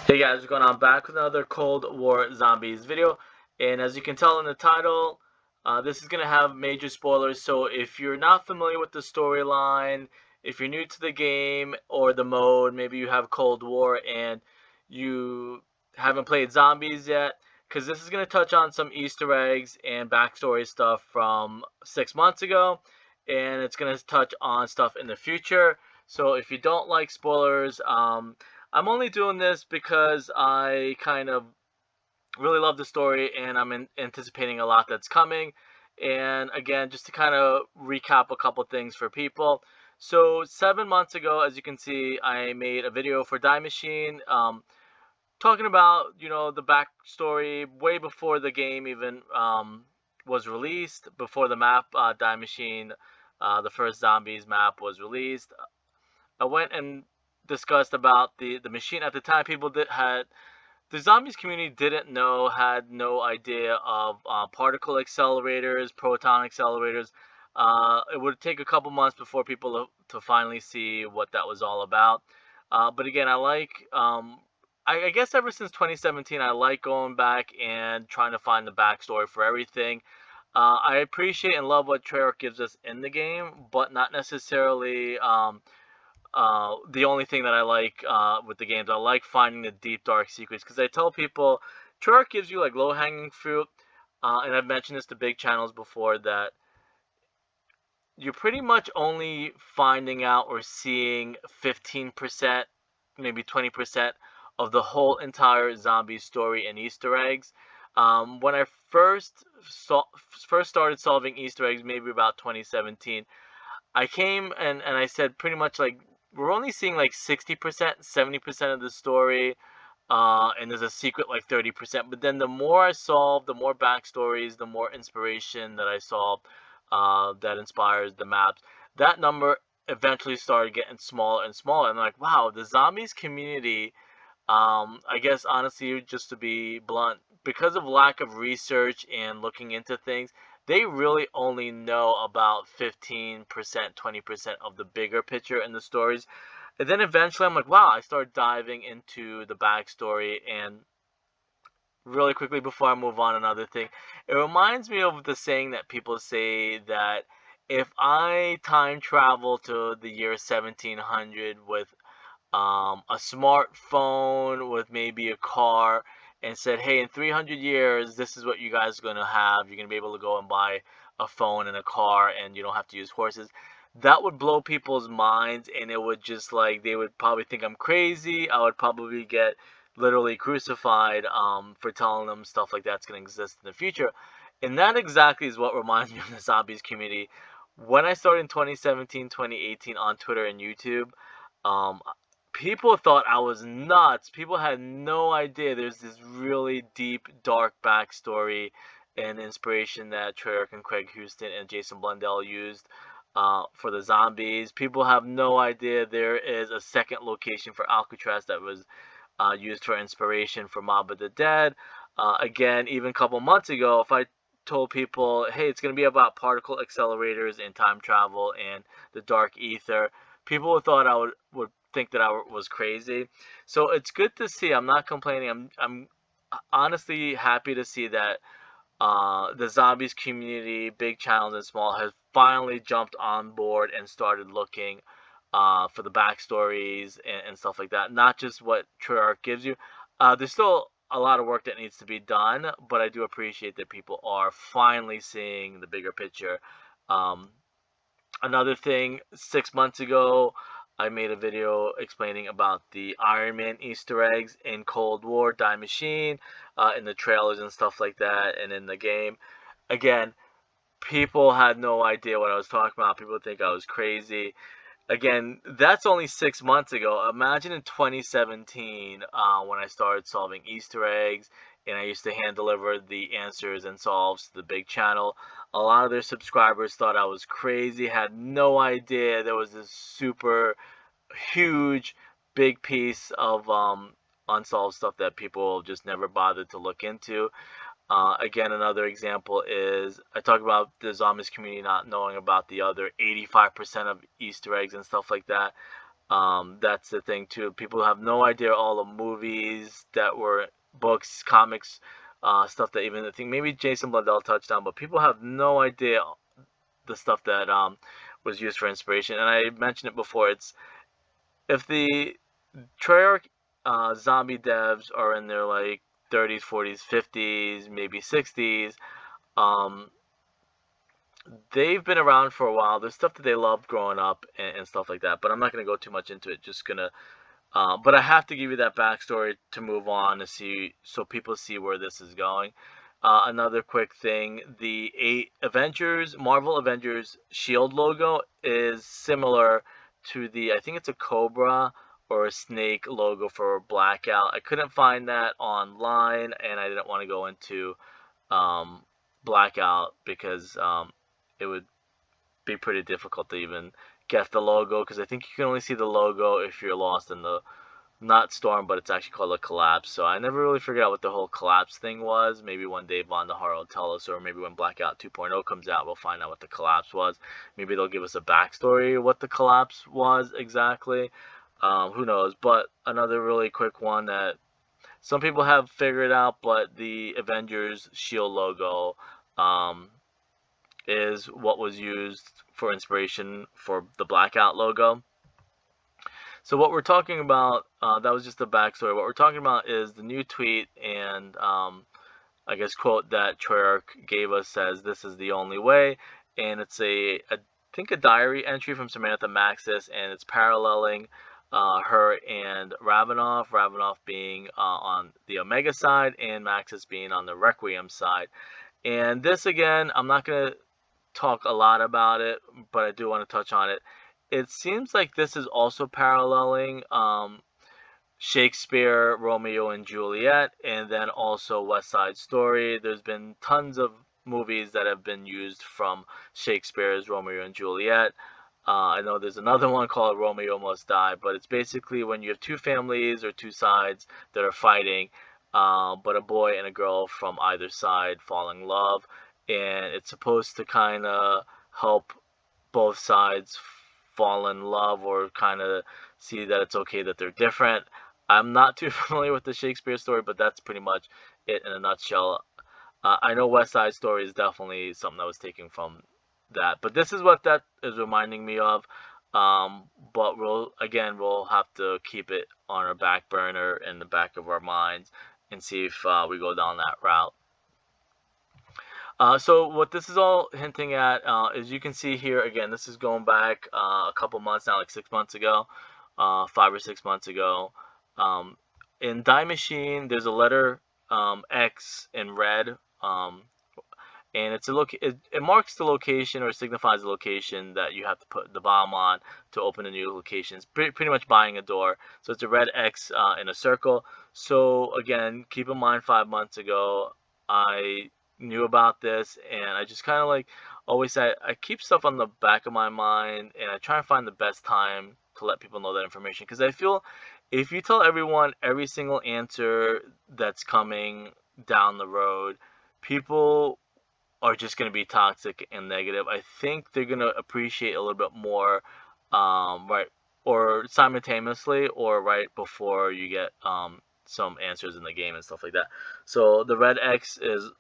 Hey guys, what's going on? Back with another Cold War Zombies video. And as you can tell in the title, this is going to have major spoilers. So if you're not familiar with the storyline, if you're new to the game or the mode, maybe you have Cold War and you haven't played Zombies yet, because this is going to touch on some Easter eggs and backstory stuff from 6 months ago. And it's going to touch on stuff in the future. So if you don't like spoilers, I'm only doing this because I kind of really love the story and anticipating a lot that's coming. And again, just to kind of recap a couple things for people. So 7 months ago, as you can see, I made a video for Die Machine, talking about the backstory way before the game even was released, before the map Die Machine, the first zombies map was released. I went and discussed about the machine at the time. People that had the zombies community didn't know, had no idea of particle accelerators, proton accelerators. It would take a couple months before people to finally see what that was all about. But again, I like. I guess ever since 2017, I like going back and trying to find the backstory for everything. I appreciate and love what Treyarch gives us in the game, but not necessarily the only thing that I like with the games. I like finding the deep dark secrets, because I tell people Treyarch gives you like low hanging fruit, and I've mentioned this to big channels before, that you're pretty much only finding out or seeing 15%, maybe 20% of the whole entire zombie story and Easter eggs. When I first started solving Easter eggs, maybe about 2017, I came and I said pretty much like we're only seeing like 60%, 70% of the story, and there's a secret like 30%. But then the more I solve, the more backstories, the more inspiration that I solve, that inspires the maps. That number eventually started getting smaller and smaller. And I'm like, wow, the zombies community, I guess honestly, just to be blunt, because of lack of research and looking into things, they really only know about 15%, 20% of the bigger picture in the stories. And then eventually I'm like, wow, I started diving into the backstory. And really quickly before I move on, another thing, it reminds me of the saying that people say that if I time travel to the year 1700 with a smartphone, with maybe a car, and said, hey, in 300 years, this is what you guys are going to have. You're going to be able to go and buy a phone and a car, and you don't have to use horses. That would blow people's minds, and it would just like, they would probably think I'm crazy. I would probably get literally crucified for telling them stuff like that's going to exist in the future. And that exactly is what reminds me of the zombies community. When I started in 2017, 2018 on Twitter and YouTube, um, people thought I was nuts. People had no idea there's this really deep, dark backstory and inspiration that Treyarch and Craig Houston and Jason Blundell used for the zombies. People have no idea there is a second location for Alcatraz that was used for inspiration for Mob of the Dead. Again, even a couple months ago, if I told people, hey, it's going to be about particle accelerators and time travel and the dark ether, people thought I would think that I was crazy. So it's good to see. I'm not complaining. I'm honestly happy to see that the zombies community, big channels and small, has finally jumped on board and started looking for the backstories and stuff like that. Not just what Treyarch gives you. There's still a lot of work that needs to be done, but I do appreciate that people are finally seeing the bigger picture. Um, Another thing, 6 months ago, I made a video explaining about the Iron Man Easter eggs in Cold War, Die Machine, in the trailers and stuff like that, and in the game. Again, people had no idea what I was talking about. People think I was crazy. Again, that's only 6 months ago. Imagine in 2017, when I started solving Easter eggs and I used to hand deliver the answers and solves to the big channel. A lot of their subscribers thought I was crazy, had no idea there was this super huge, big piece of unsolved stuff that people just never bothered to look into. Again, another example is I talk about the zombies community not knowing about the other 85% of Easter eggs and stuff like that. That's the thing too. People have no idea all the movies that were books, comics, stuff that even I think maybe Jason Blundell touched on, but people have no idea the stuff that was used for inspiration. And I mentioned it before. It's if the Treyarch zombie devs are in their like 30s, 40s, 50s, maybe 60s. Um, they've been around for a while. There's stuff that they loved growing up and stuff like that. But I'm not gonna go too much into it. Just gonna but I have to give you that backstory to move on to see so people see where this is going. Another quick thing: the Marvel Avengers Shield logo is similar to the I think it's a cobra or a snake logo for Blackout. I couldn't find that online, and I didn't want to go into um, Blackout because it would be pretty difficult to even get the logo because I think you can only see the logo if you're lost in the not storm, but it's actually called a collapse. So I never really figured out what the whole collapse thing was. Maybe one day Von Dahar will tell us, or maybe when Blackout 2.0 comes out, we'll find out what the collapse was. Maybe they'll give us a backstory of what the collapse was exactly. Who knows? But another really quick one that some people have figured out, but the Avengers Shield logo um, is what was used for inspiration for the Blackout logo. So what we're talking about, that was just the backstory. What we're talking about is the new tweet and I guess quote that Treyarch gave us says this is the only way, and it's I think a diary entry from Samantha Maxis, and it's paralleling her and Ravenov. Ravenov being on the Omega side, and Maxis being on the Requiem side. And this again, I'm not gonna talk a lot about it, but I do want to touch on it. It seems like this is also paralleling Shakespeare, Romeo and Juliet, and then also West Side Story. There's been tons of movies that have been used from Shakespeare's Romeo and Juliet. I know there's another one called Romeo Must Die, but it's basically when you have two families or two sides that are fighting, but a boy and a girl from either side fall in love, and it's supposed to kind of help both sides fall in love or kind of see that it's okay that they're different. I'm not too familiar with the Shakespeare story, but that's pretty much it in a nutshell. I know West Side Story is definitely something that was taken from that, but this is what that is reminding me of. But we'll have to keep it on our back burner in the back of our minds and see if we go down that route. So what this is all hinting at is you can see here again. This is going back a couple months now, like 6 months ago, 5 or 6 months ago. In Die Machine, there's a letter X in red, and it marks the location or signifies the location that you have to put the bomb on to open a new location. It's pretty much buying a door. So it's a red X in a circle. So again, keep in mind 5 months ago, I knew about this, and I just kind of like always say I keep stuff on the back of my mind, and I try and find the best time to let people know that information because I feel if you tell everyone every single answer that's coming down the road, people are just going to be toxic and negative. I think they're going to appreciate a little bit more, right, or simultaneously, or right before you get some answers in the game and stuff like that. So the red X is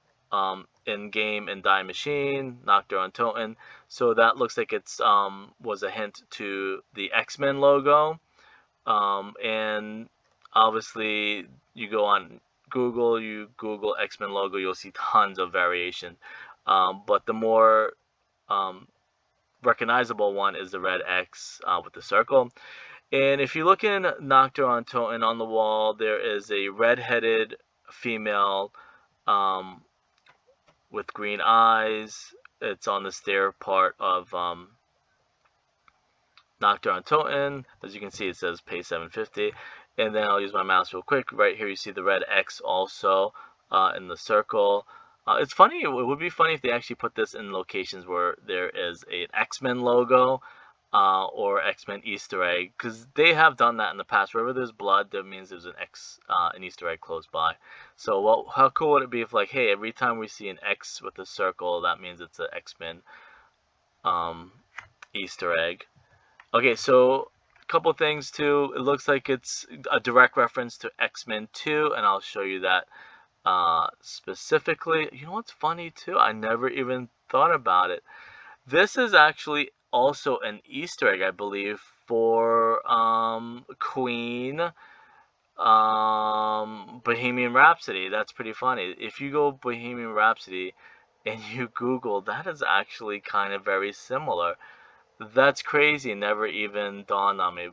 in game in Die Machine, Nocturne on Toten. So that looks like it's was a hint to the X-Men logo. And obviously you go on Google, you Google X-Men logo, you'll see tons of variation. But the more recognizable one is the red X with the circle. And if you look in Nocturne on Toten on the wall, there is a red-headed female with green eyes. It's on the stair part of Nocturne on Toten. As you can see, it says pay 750. And then I'll use my mouse real quick. Right here, you see the red X also in the circle. It's funny. It would be funny if they actually put this in locations where there is an X-Men logo or X-Men Easter egg, because they have done that in the past. Wherever there's blood, that means there's an Easter egg close by. So how cool would it be if, like, hey, every time we see an X with a circle, that means it's an X-Men Easter egg. Okay, so couple things too. It looks like it's a direct reference to X-Men 2, and I'll show you that specifically. You know what's funny too? I never even thought about it. This is actually also an Easter egg, I believe, for Queen Bohemian Rhapsody. That's pretty funny. If you go Bohemian Rhapsody and you Google, that is actually kind of very similar. That's crazy. Never even dawned on me.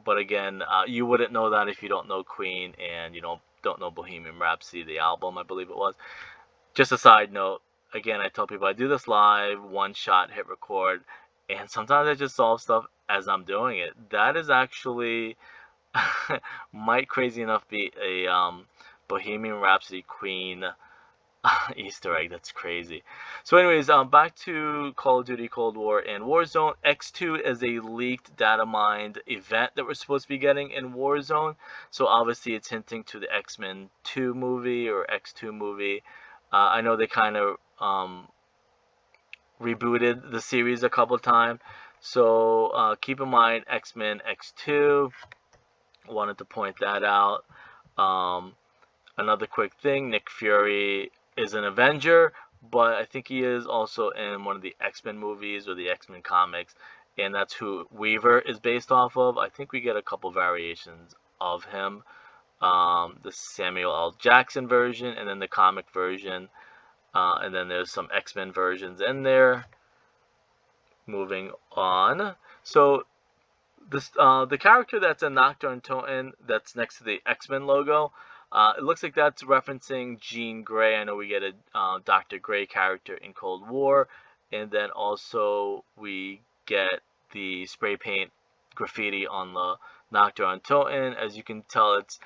But again, you wouldn't know that if you don't know Queen and you don't know Bohemian Rhapsody, the album, I believe it was. Just a side note. Again, I tell people I do this live, one shot, hit record, and sometimes I just solve stuff as I'm doing it. That is actually might crazy enough be a Bohemian Rhapsody Queen Easter egg. That's crazy. So anyways, back to Call of Duty Cold War and Warzone. X2 is a leaked data mined event that we're supposed to be getting in Warzone. So obviously it's hinting to the X-Men 2 movie or X2 movie. I know they kind of rebooted the series a couple times. So keep in mind X-Men X2. Wanted to point that out. Another quick thing, Nick Fury is an Avenger, but I think he is also in one of the X-Men movies or the X-Men comics, and that's who Weaver is based off of. I think we get a couple variations of him. The Samuel L. Jackson version, and then the comic version, and then there's some X-Men versions in there. Moving on. So this the character that's in Nocturne Toten that's next to the X-Men logo, it looks like that's referencing Jean Grey. I know we get a Dr. Grey character in Cold War, and then also we get the spray paint graffiti on the Nocturne Toten. As you can tell, it's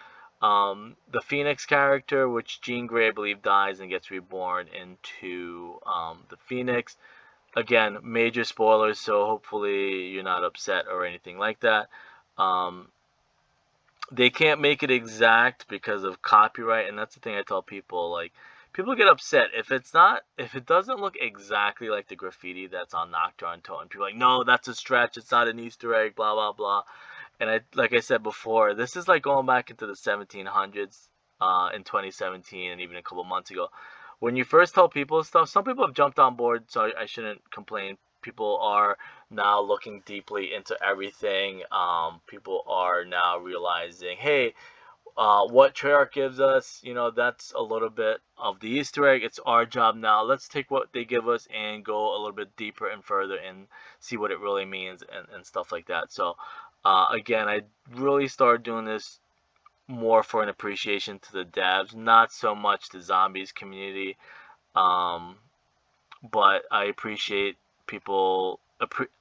the Phoenix character, which Jean Grey, I believe, dies and gets reborn into the Phoenix. Again, major spoilers, so hopefully you're not upset or anything like that. They can't make it exact because of copyright, and that's the thing I tell people. Like, people get upset if it doesn't look exactly like the graffiti that's on Nocturne Toten. People are like, no, that's a stretch. It's not an Easter egg. Blah blah blah. And like I said before, this is like going back into the 1700s in 2017, and even a couple months ago. When you first tell people stuff, some people have jumped on board, so I shouldn't complain. People are now looking deeply into everything. People are now realizing, hey, what Treyarch gives us, that's a little bit of the Easter egg. It's our job now. Let's take what they give us and go a little bit deeper and further and see what it really means and stuff like that. So, again, I really started doing this more for an appreciation to the devs, not so much the zombies community, but I appreciate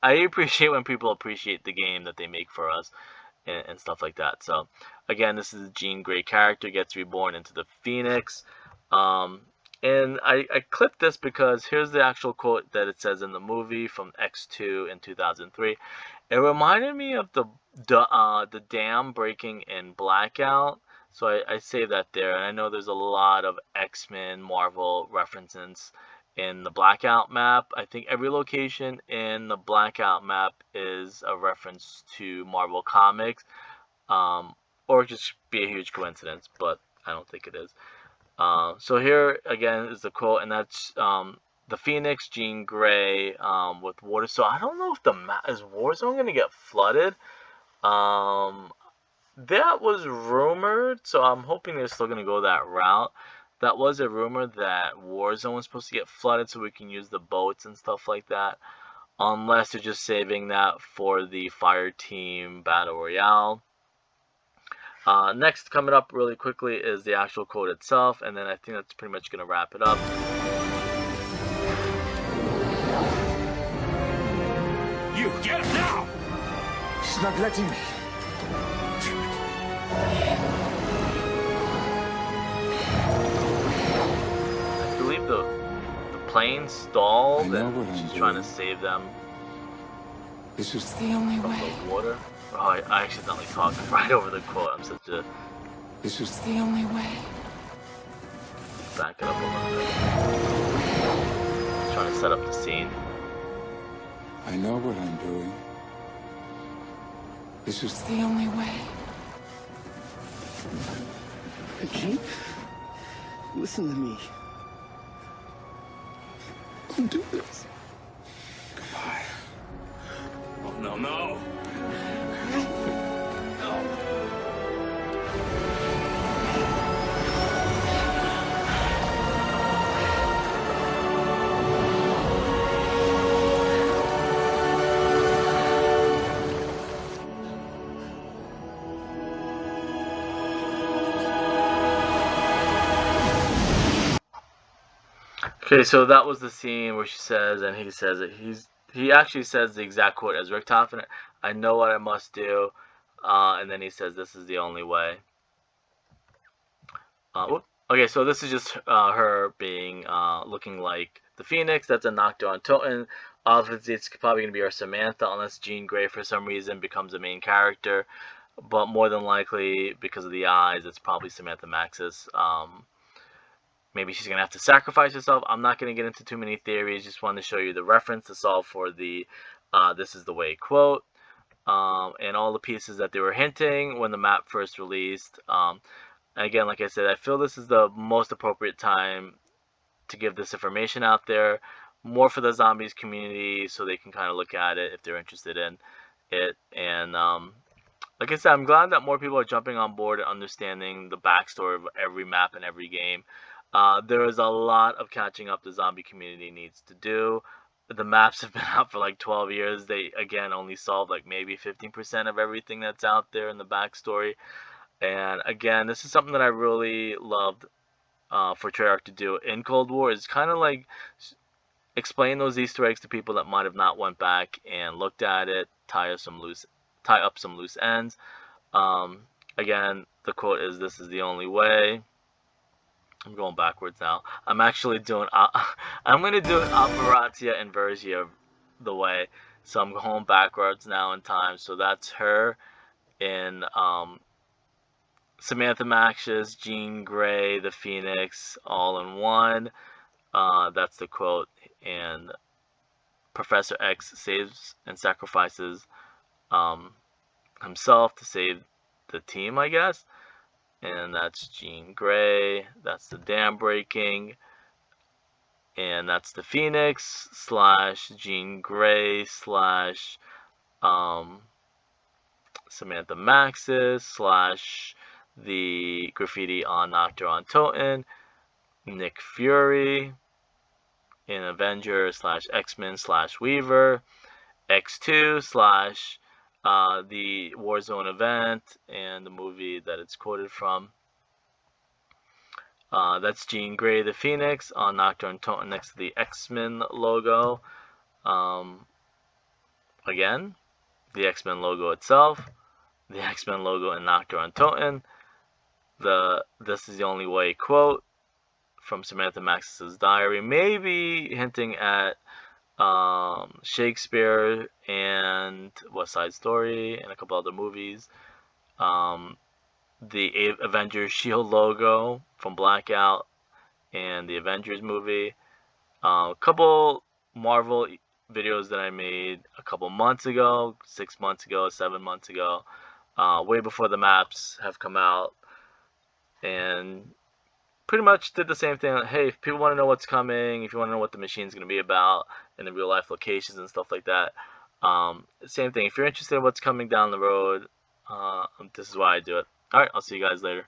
I appreciate when people appreciate the game that they make for us and stuff like that. So again, this is a Jean Grey character, gets reborn into the Phoenix, and I clipped this because here's the actual quote that it says in the movie from X2 in 2003. It reminded me of the dam breaking in Blackout, so I saved that there. And I know there's a lot of X-Men, Marvel references in the Blackout map. I think every location in the Blackout map is a reference to Marvel Comics, or just be a huge coincidence, but I don't think it is. So here again is the quote, and that's the Phoenix, Jean Grey, with water. So I don't know if is Warzone gonna get flooded. That was rumored, so I'm hoping they're still gonna go that route. That was a rumor that Warzone was supposed to get flooded so we can use the boats and stuff like that. Unless they're just saving that for the Fire Team Battle Royale. Next, coming up really quickly is the actual code itself, and then I think that's pretty much gonna wrap it up. You get it now! She's not letting me. I believe the plane stalled and she's trying to save them. This is the only way. The water. Oh, I accidentally talked right over the quote. I'm such a... This is the only way. Back it up a little bit. Trying to set up the scene. I know what I'm doing. This is The only way. Jean, listen to me. Don't do this. goodbye. Oh, no, no. Okay, so that was the scene where she says, and he says it. He actually says the exact quote as Rick Toffin. I know what I must do, and then he says, "This is the only way." Okay, so this is just her being looking like the Phoenix. That's a knockdown on Toten. Obviously, it's probably going to be our Samantha, unless Jean Grey for some reason becomes a main character. But more than likely, because of the eyes, it's probably Samantha Maxis. Maybe she's gonna have to sacrifice herself. I'm not gonna get into too many theories. Just wanted to show you the reference to solve for the "This is the way" quote, and all the pieces that they were hinting when the map first released. Again, like I said, I feel this is the most appropriate time to give this information out there, more for the zombies community, so they can kind of look at it if they're interested in it. And like I said, I'm glad that more people are jumping on board and understanding the backstory of every map and every game. There is a lot of catching up the zombie community needs to do. The maps have been out for like 12 years. They, again, only solved like maybe 15% of everything that's out there in the backstory. And again, this is something that I really loved for Treyarch to do in Cold War. Is kind of like explain those Easter eggs to people that might have not went back and looked at it, tie up some loose ends. Again, the quote is, "This is the only way." I'm going backwards now. I'm actually doing. I'm gonna do an operatia inversia of the way. So I'm going backwards now in time. So that's her in Samantha Maxis, Jean Grey, the Phoenix, all in one. That's the quote. And Professor X saves and sacrifices himself to save the team, I guess. And that's Jean Grey. That's the dam breaking. And that's the Phoenix / Jean Grey / Samantha Maxis / the graffiti on Noctur on Toten. Nick Fury in Avenger / X-Men / Weaver. X2 / the Warzone event and the movie that it's quoted from. That's Jean Grey the Phoenix on Nocturne Toten next to the X-Men logo. Again, the X-Men logo itself, the X-Men logo in Nocturne Toten, the "This is the only way" quote from Samantha Maxis' diary, maybe hinting at Shakespeare and West Side Story and a couple other movies. The Avengers Shield logo from Blackout and the Avengers movie. A couple Marvel videos that I made a couple months ago, 6 months ago, 7 months ago, way before the maps have come out, and pretty much did the same thing. Hey, if people want to know what's coming, if you want to know what the machine's going to be about, and the real life locations and stuff like that, same thing. If you're interested in what's coming down the road, this is why I do it. Alright, I'll see you guys later.